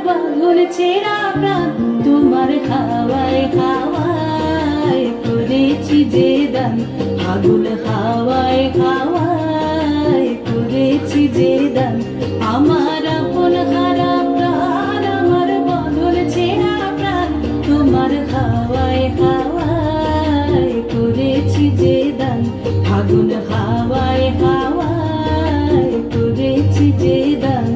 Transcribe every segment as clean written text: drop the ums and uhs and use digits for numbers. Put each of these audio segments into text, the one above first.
বাঁধন ছেঁড়া প্রাণ তোমার হাওয়ায় হাওয়ায় করেছি যে দান ফাগুন হাওয়ায় হাওয়ায় করেছি যে দান আমার আপন হারা প্রাণ আমার বাঁধন ছেঁড়া প্রাণ তোমার হাওয়ায় হাওয়ায় করেছি যে দান ফাগুন হাওয়ায় হাওয়ায় করেছি যে দান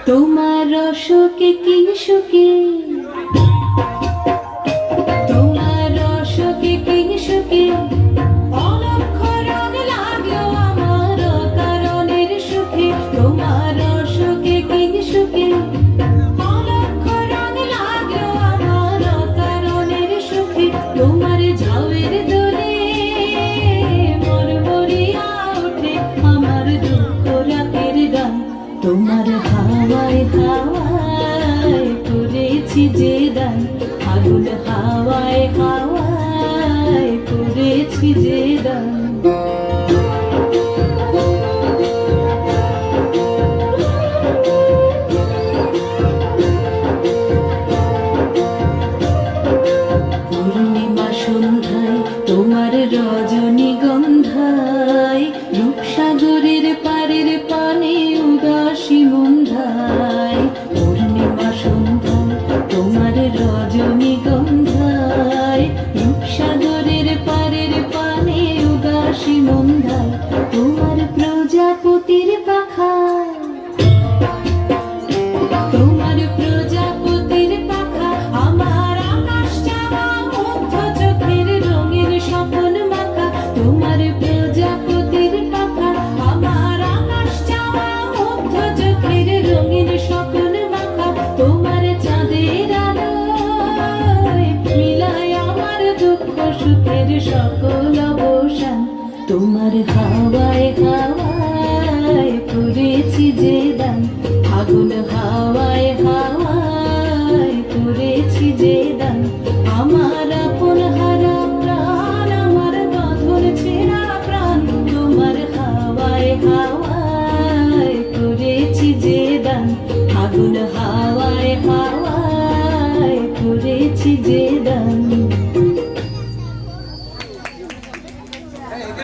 তোমার রসকে কি সুখে তোমার রসকে কি সুখে অলক্ষ রং লাগলো আমার কারণের সুখে তোমার রসকে কি সুখে অলক্ষ রং লাগলো আমার কারণের সুখে তোমার ঝাউয়ের দোলে মরমরিয়া ওঠে আমার দুঃখ রাতের গান তোমার হাওয়ায় হাওয়ায় করেছি যে দান ফাগুন হাওয়ায় হাওয়ায় করেছি যে দান পূর্ণিমা সন্ধ্যায় তোমার রজনীগন্ধায় রূপসাগরের পারের পানে উদাসী মন্ধায় পূর্ণিমা সন্ধ্যায় তোমার রজনীগন্ধায় রূপসাগরের পারের পানে উদাসী মন্ধায় তোমার প্রজাপতির পাখায় তোমার প্রজাপতির পাখা আমার আকাশ চাওয়া মুগ্ধ চোখের রঙের স্বপন মাখা তোমার প্রজাপতির পাখা আমার আকাশ চাওয়া মুগ্ধ চোখের রঙের স্বপন মাখা তোমার চাঁদের আলোয় মিলায় আমার দুঃখ সুখের সকল অবসান তোমার হাওয়ায় হাওয়ায় করেছি যে দান ফাগুন হাওয়ায় হাওয়ায় করেছি যে দান আমার আপন